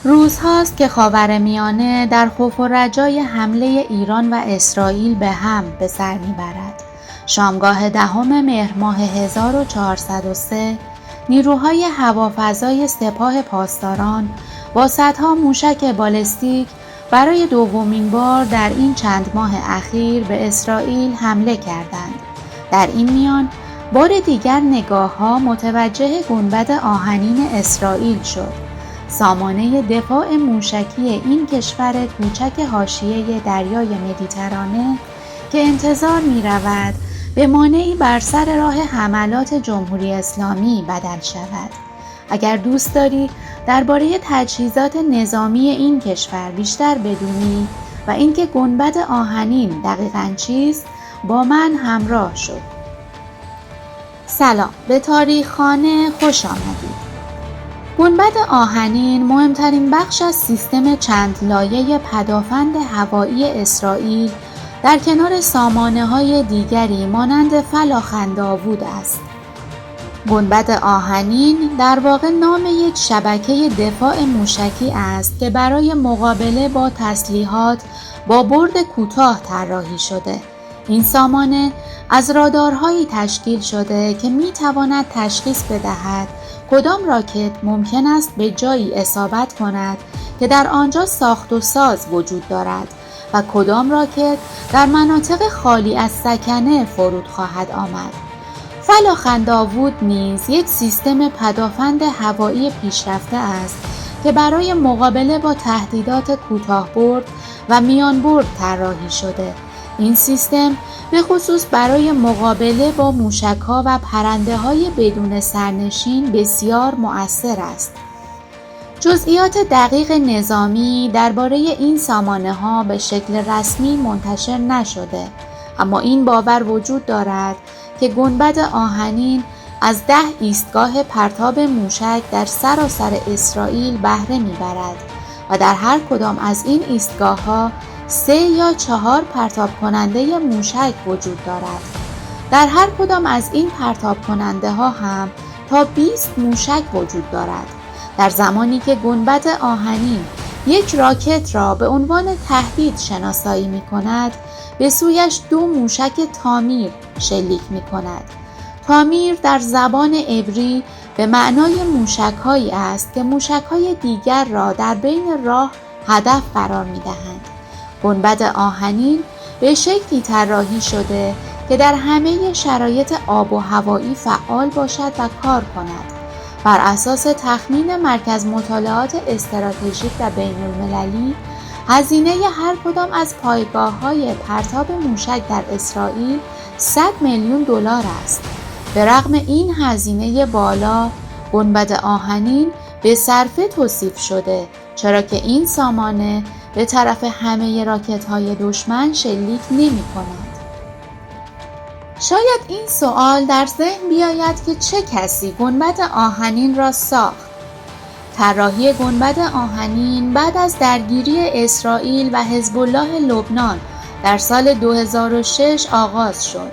روزهاست که خاورمیانه در خوف و رجای حمله ایران و اسرائیل به هم به سر میبرد. شامگاه 10 مهر ماه 1403 نیروهای هوافضای سپاه پاسداران با صدها موشک بالستیک برای دومین بار در این چند ماه اخیر به اسرائیل حمله کردند. در این میان بار دیگر نگاه‌ها متوجه گنبد آهنین اسرائیل شد. سامانه دفاع موشکی این کشور کوچک حاشیه دریای مدیترانه که انتظار می‌رود به مانعی بر سر راه حملات جمهوری اسلامی بدل شود. اگر دوست داری درباره تجهیزات نظامی این کشور بیشتر بدونی و اینکه گنبد آهنین دقیقاً چیست، با من همراه شو. سلام، به تاریخخانه خوش آمدید. گنبد آهنین مهمترین بخش از سیستم چند لایه پدافند هوایی اسرائیل در کنار سامانه‌های دیگری مانند فلاخن داوود است. گنبد آهنین در واقع نام یک شبکه دفاع موشکی است که برای مقابله با تسلیحات با برد کوتاه طراحی شده. این سامانه از رادارهایی تشکیل شده که می‌تواند تشخیص بدهد کدام راکت ممکن است به جایی اصابت کند که در آنجا ساخت و ساز وجود دارد و کدام راکت در مناطق خالی از سکنه فرود خواهد آمد. فلاخن داوود نیز یک سیستم پدافند هوایی پیشرفته است که برای مقابله با تهدیدات کوتاه‌برد و میانبرد طراحی شده. این سیستم به خصوص برای مقابله با موشک‌ها و پرنده‌های بدون سرنشین بسیار مؤثر است. جزئیات دقیق نظامی درباره این سامانه‌ها به شکل رسمی منتشر نشده، اما این باور وجود دارد که گنبد آهنین از 10 ایستگاه پرتاب موشک در سراسر اسرائیل بهره می‌برد و در هر کدام از این ایستگاه‌ها 3 یا 4 پرتاب کننده موشک وجود دارد. در هر کدام از این پرتاب کننده ها هم تا 20 موشک وجود دارد. در زمانی که گنبد آهنین یک راکت را به عنوان تهدید شناسایی می کند، به سویش 2 موشک تامیر شلیک می کند. تامیر در زبان عبری به معنای موشک‌هایی است که موشک‌های دیگر را در بین راه هدف قرار می دهند. گنبد آهنین به شکلی طراحی شده که در همه شرایط آب و هوایی فعال باشد و کار کند. بر اساس تخمین مرکز مطالعات استراتژیک و بین‌المللی، هزینه هر کدام از پایگاه‌های پرتاب موشک در اسرائیل 100 میلیون دلار است. به رغم این هزینه بالا، گنبد آهنین به صرفه توصیف شده، چرا که این سامانه به طرف همه راکت‌های دشمن شلیک نمی‌کند. شاید این سوال در ذهن بیاید که چه کسی گنبد آهنین را ساخت؟ طراحی گنبد آهنین بعد از درگیری اسرائیل و حزب الله لبنان در سال 2006 آغاز شد.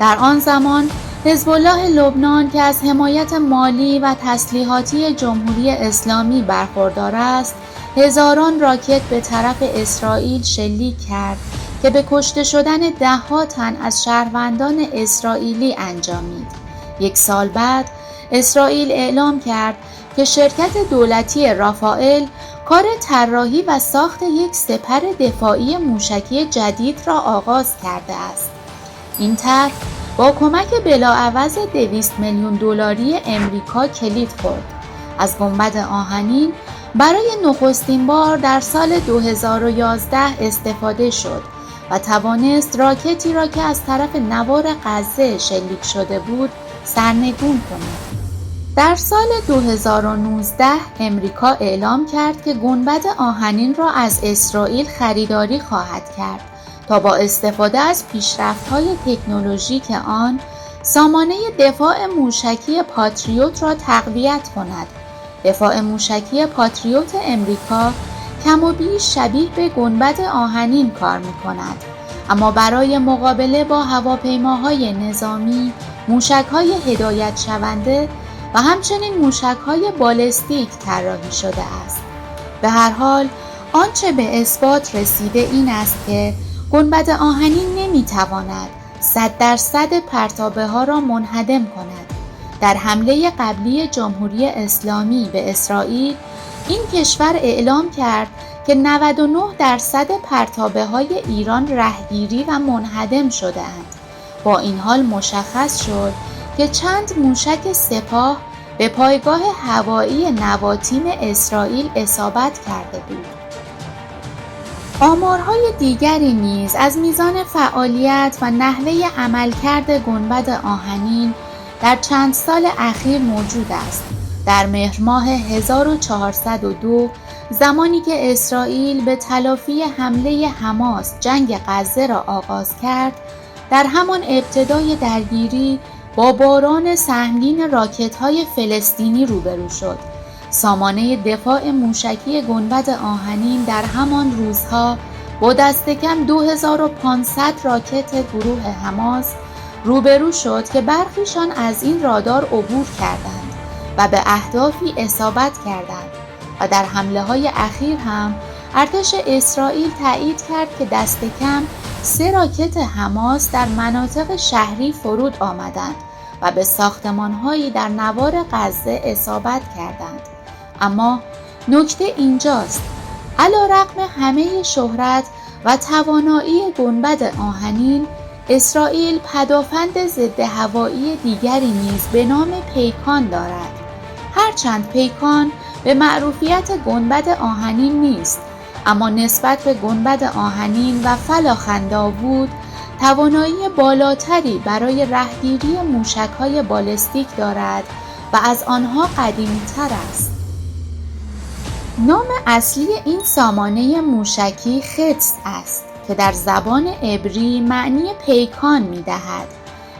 در آن زمان حزب الله لبنان که از حمایت مالی و تسلیحاتی جمهوری اسلامی برخوردار است، هزاران راکت به طرف اسرائیل شلیک کرد که به کشته شدن 10 تن از شهروندان اسرائیلی انجامید. 1 سال بعد اسرائیل اعلام کرد که شرکت دولتی رافائل کار طراحی و ساخت یک سپر دفاعی موشکی جدید را آغاز کرده است. این طرح با کمک بلاعوض 200 میلیون دلاری امریکا کلید خورد. از گنبد آهنین برای نخستین بار در سال 2011 استفاده شد و توانست راکتی را که از طرف نوار غزه شلیک شده بود سرنگون کند. در سال 2019 امریکا اعلام کرد که گنبد آهنین را از اسرائیل خریداری خواهد کرد تا با استفاده از پیشرفت‌های تکنولوژیک آن سامانه دفاع موشکی پاتریوت را تقویت کند. دفاع موشکی پاتریوت امریکا کم و بیش شبیه به گنبد آهنین کار می‌کند، اما برای مقابله با هواپیماهای نظامی، موشک‌های هدایت شونده و همچنین موشک‌های بالستیک طراحی شده است. به هر حال آنچه به اثبات رسیده این است که گنبد آهنین نمیتواند 100% پرتابه ها را منهدم کند. در حمله قبلی جمهوری اسلامی به اسرائیل، این کشور اعلام کرد که 99% پرتابه های ایران رهگیری و منهدم شده‌اند. با این حال مشخص شد که چند موشک سپاه به پایگاه هوایی نواتیم اسرائیل اصابت کرده بود. آمارهای دیگری نیز از میزان فعالیت و نحوه عملکرد گنبد آهنین در چند سال اخیر موجود است. در مهر ماه 1402 زمانی که اسرائیل به تلافی حمله حماس جنگ غزه را آغاز کرد، در همان ابتدای درگیری با باران سهمگین راکت‌های فلسطینی روبرو شد. سامانه دفاع موشکی گنبد آهنین در همان روزها با دست کم 2500 راکت گروه حماس روبرو شد که برخیشان از این رادار عبور کردند و به اهدافی اصابت کردند و در حمله‌های اخیر هم ارتش اسرائیل تایید کرد که دست کم 3 راکت حماس در مناطق شهری فرود آمدند و به ساختمان‌هایی در نوار غزه اصابت کردند. اما نکته اینجاست، علی‌رغم همه شهرت و توانایی گنبد آهنین، اسرائیل پدافند ضد هوایی دیگری نیز به نام پیکان دارد. هرچند پیکان به معروفیت گنبد آهنین نیست، اما نسبت به گنبد آهنین و فلاخن داوود توانایی بالاتری برای رهگیری موشک‌های بالستیک دارد و از آنها قدیمی‌تر است. نام اصلی این سامانه موشکی خطس است که در زبان عبری معنی پیکان می‌دهد.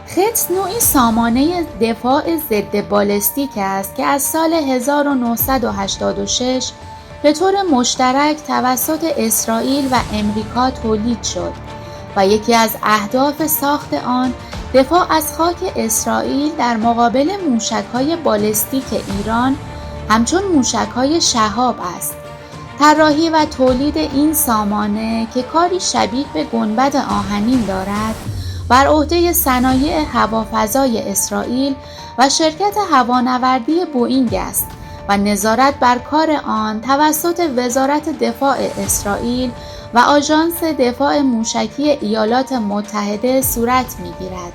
خطس نوعی سامانه دفاع ضد بالستیک است که از سال 1986 به طور مشترک توسط اسرائیل و امریکا تولید شد و یکی از اهداف ساخت آن دفاع از خاک اسرائیل در مقابل موشک‌های بالستیک ایران همچون موشک‌های شهاب است. طراحی و تولید این سامانه که کاری شبیه به گنبد آهنین دارد بر عهده صنایع هوافضای اسرائیل و شرکت هوانوردی بوئینگ است و نظارت بر کار آن توسط وزارت دفاع اسرائیل و آژانس دفاع موشکی ایالات متحده صورت می‌گیرد.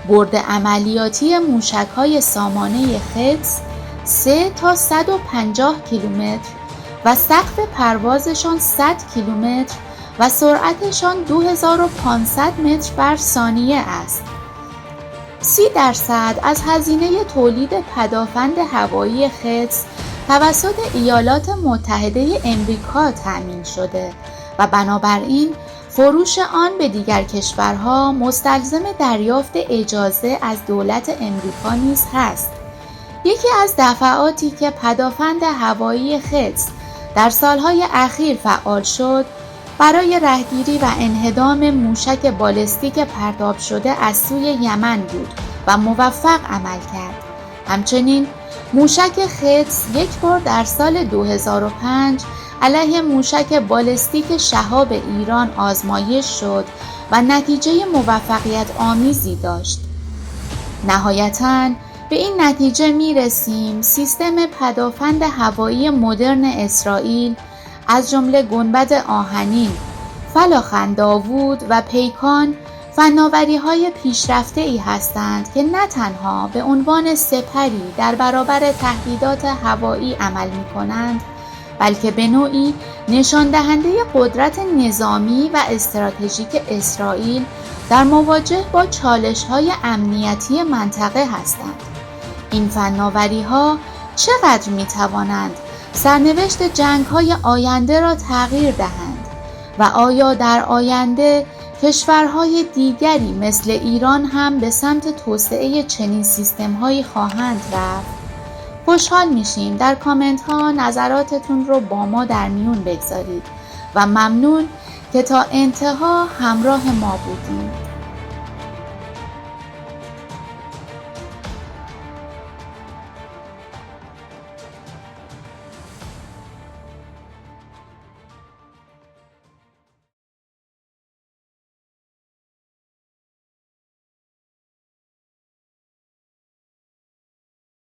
برد عملیاتی موشک‌های سامانه خطس 3 تا 150 کیلومتر و سقف پروازشان 100 کیلومتر و سرعتشان 2500 متر بر ثانیه است. 30% از هزینه تولید پدافند هوایی خطس توسط ایالات متحده امریکا تأمین شده و بنابراین فروش آن به دیگر کشورها مستلزم دریافت اجازه از دولت امریکا نیز هست. یکی از دفعاتی که پدافند هوایی خطس در سالهای اخیر فعال شد، برای رهگیری و انهدام موشک بالستیک پرتاب شده از سوی یمن بود و موفق عمل کرد. همچنین موشک خطس یک بار در سال 2005 علیه موشک بالستیک شهاب ایران آزمایش شد و نتیجه موفقیت آمیزی داشت. نهایتاً به این نتیجه می رسیم سیستم پدافند هوایی مدرن اسرائیل از جمله گنبد آهنین، فلاخن داوود و پیکان فناوری‌های پیشرفته‌ای هستند که نه تنها به عنوان سپری در برابر تهدیدات هوایی عمل می‌کنند، بلکه به نوعی نشان دهنده قدرت نظامی و استراتژیک اسرائیل در مواجه با چالش‌های امنیتی منطقه هستند. این فناوری‌ها چقدر می‌توانند سرنوشت جنگ‌های آینده را تغییر دهند و آیا در آینده کشورهای دیگری مثل ایران هم به سمت توسعه چنین سیستم‌هایی خواهند رفت؟ خوشحال میشیم در کامنت ها نظراتتون رو با ما در میون بگذارید و ممنون که تا انتها همراه ما بودید.